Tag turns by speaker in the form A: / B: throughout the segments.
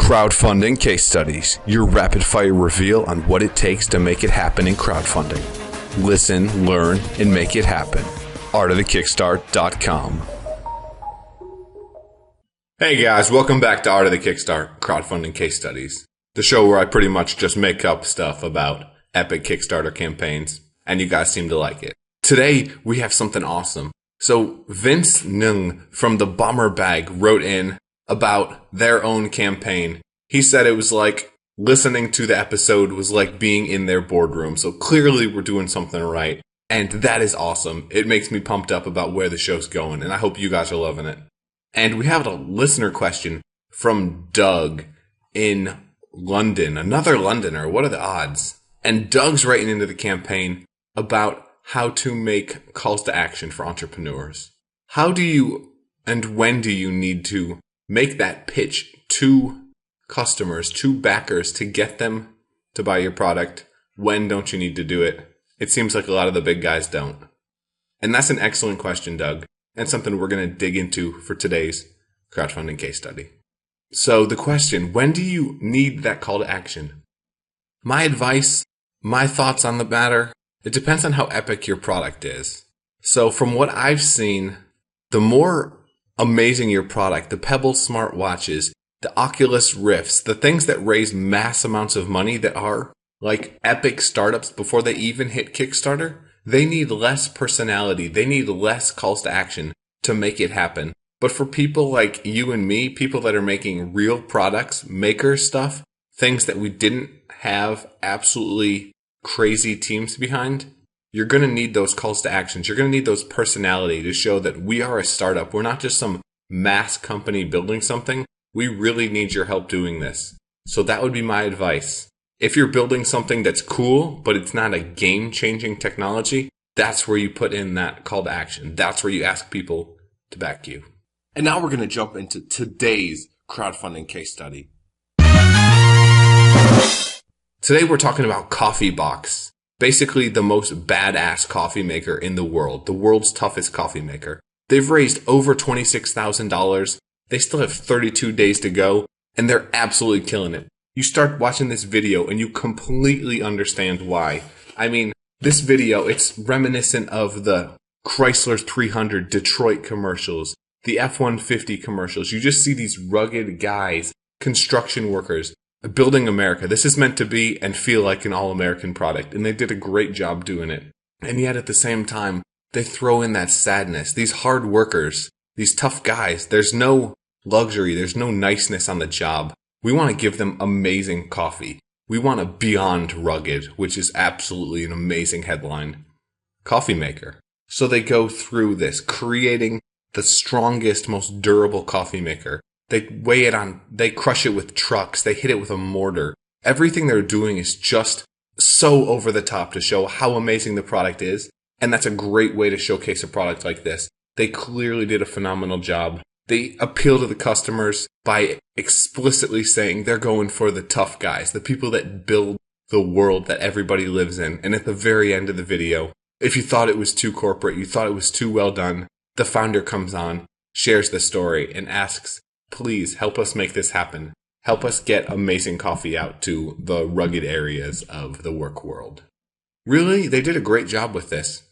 A: Crowdfunding Case Studies, your rapid-fire reveal on what it takes to make it happen in crowdfunding. Listen, learn, and make it happen. artofthekickstart.com. Hey guys, welcome back to Art of the Kickstart, Crowdfunding Case Studies, the show where I pretty much just make up stuff about epic Kickstarter campaigns, and you guys seem to like it. Today, we have something awesome. So, Vince Nung from the Bomber Bag wrote in about their own campaign. He said it was like listening to the episode was like being in their boardroom. So clearly we're doing something right. And that is awesome. It makes me pumped up about where the show's going. And I hope you guys are loving it. And we have a listener question from Doug in London. Another Londoner. What are the odds? And Doug's writing into the campaign about how to make calls to action for entrepreneurs. How do you and when do you need to make that pitch to customers, to backers, to get them to buy your product? When don't you need to do it? It seems like a lot of the big guys don't. And that's an excellent question, Doug, and something we're going to dig into for today's crowdfunding case study. So the question, when do you need that call to action? My advice, my thoughts on the matter, it depends on how epic your product is. So from what I've seen, the more amazing your product, the Pebble smartwatches, the Oculus Rifts, the things that raise mass amounts of money that are like epic startups before they even hit Kickstarter, they need less personality. They need less calls to action to make it happen. But for people like you and me, people that are making real products, maker stuff, things that we didn't have absolutely crazy teams behind, you're going to need those calls to actions. You're going to need those personality to show that we are a startup. We're not just some mass company building something. We really need your help doing this. So that would be my advice. If you're building something that's cool, but it's not a game-changing technology, that's where you put in that call to action. That's where you ask people to back you.
B: And now we're going to jump into today's crowdfunding case study.
A: Today we're talking about Coffee Box. Basically the most badass coffee maker in the world's toughest coffee maker. They've raised over $26,000. They still have 32 days to go, and they're absolutely killing it. You start watching this video and you completely understand why. I mean, this video, it's reminiscent of the Chrysler 300 Detroit commercials, the F-150 commercials. You just see these rugged guys, construction workers, building America. This is meant to be and feel like an all-American product, and they did a great job doing it. And yet at the same time, they throw in that sadness. These hard workers, these tough guys, there's no luxury, there's no niceness on the job. We want to give them amazing coffee. We want a beyond rugged, which is absolutely an amazing headline, coffee maker. So they go through this, creating the strongest, most durable coffee maker. They weigh it on, they crush it with trucks, they hit it with a mortar. Everything they're doing is just so over the top to show how amazing the product is. And that's a great way to showcase a product like this. They clearly did a phenomenal job. They appeal to the customers by explicitly saying they're going for the tough guys, the people that build the world that everybody lives in. And at the very end of the video, if you thought it was too corporate, you thought it was too well done, the founder comes on, shares the story, and asks, please help us make this happen. Help us get amazing coffee out to the rugged areas of the work world. Really, they did a great job with this.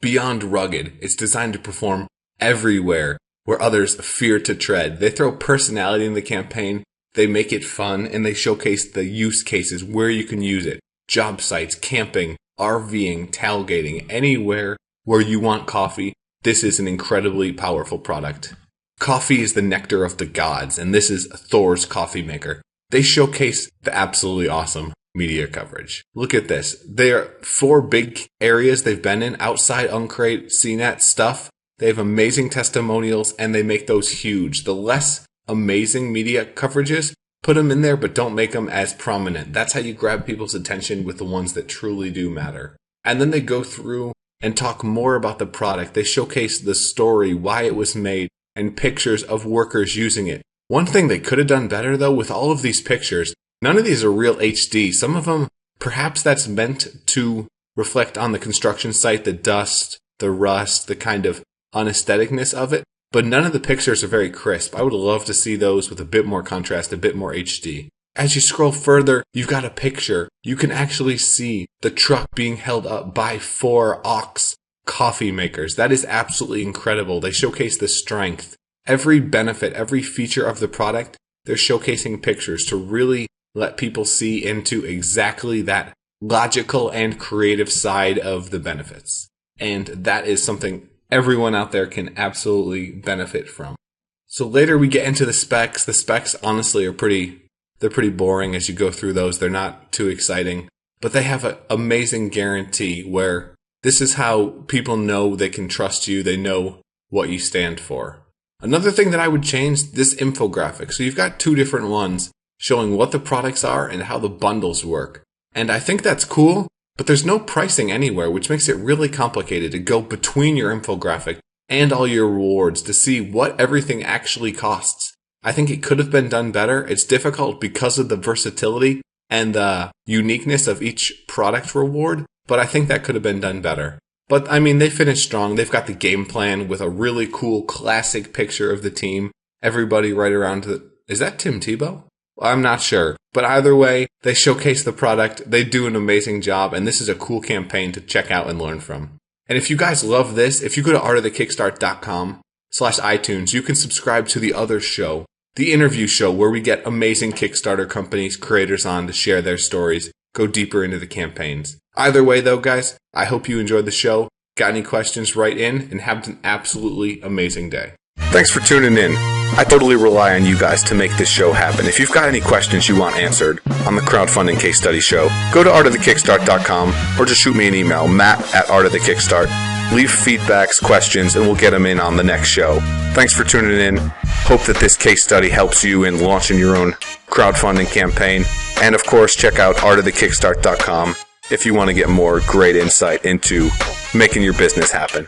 A: Beyond rugged, it's designed to perform everywhere where others fear to tread. They throw personality in the campaign, they make it fun, and they showcase the use cases where you can use it. Job sites, camping, RVing, tailgating, anywhere where you want coffee. This is an incredibly powerful product. Coffee is the nectar of the gods, and this is Thor's coffee maker. They showcase the absolutely awesome media coverage. Look at this. There are 4 big areas they've been in, outside Uncrate, CNET stuff. They have amazing testimonials, and they make those huge. The less amazing media coverages, put them in there, but don't make them as prominent. That's how you grab people's attention with the ones that truly do matter. And then they go through and talk more about the product. They showcase the story, why it was made, and pictures of workers using it. One thing they could have done better, though, with all of these pictures, none of these are real HD. Some of them, perhaps that's meant to reflect on the construction site, the dust, the rust, the kind of unestheticness of it. but none of the pictures are very crisp. I would love to see those with a bit more contrast, a bit more HD. As you scroll further, you've got a picture. You can actually see the truck being held up by 4 ox coffee makers. That is absolutely incredible. They showcase the strength. Every benefit, every feature of the product, they're showcasing pictures to really let people see into exactly that logical and creative side of the benefits. And that is something everyone out there can absolutely benefit from. So later we get into the specs. The specs honestly are pretty boring as you go through those. They're not too exciting, but they have an amazing guarantee where this is how people know they can trust you. They know what you stand for. Another thing that I would change, this infographic. So you've got 2 different ones showing what the products are and how the bundles work. And I think that's cool, but there's no pricing anywhere, which makes it really complicated to go between your infographic and all your rewards to see what everything actually costs. I think it could have been done better. It's difficult because of the versatility and the uniqueness of each product reward, but I think that could have been done better. But I mean, they finished strong. They've got the game plan with a really cool classic picture of the team. Everybody right around is that Tim Tebow? I'm not sure. But either way, they showcase the product. They do an amazing job, and this is a cool campaign to check out and learn from. And if you guys love this, if you go to artofthekickstart.com/iTunes, you can subscribe to the other show, the interview show, where we get amazing Kickstarter companies, creators on to share their stories, go deeper into the campaigns. Either way, though, guys, I hope you enjoyed the show. Got any questions, write in, and have an absolutely amazing day. Thanks for tuning in. I totally rely on you guys to make this show happen. If you've got any questions you want answered on the Crowdfunding Case Study Show, go to artofthekickstart.com or just shoot me an email, matt@artofthekickstart. Leave feedbacks, questions, and we'll get them in on the next show. Thanks for tuning in. Hope that this case study helps you in launching your own crowdfunding campaign. And of course, check out artofthekickstart.com if you want to get more great insight into making your business happen.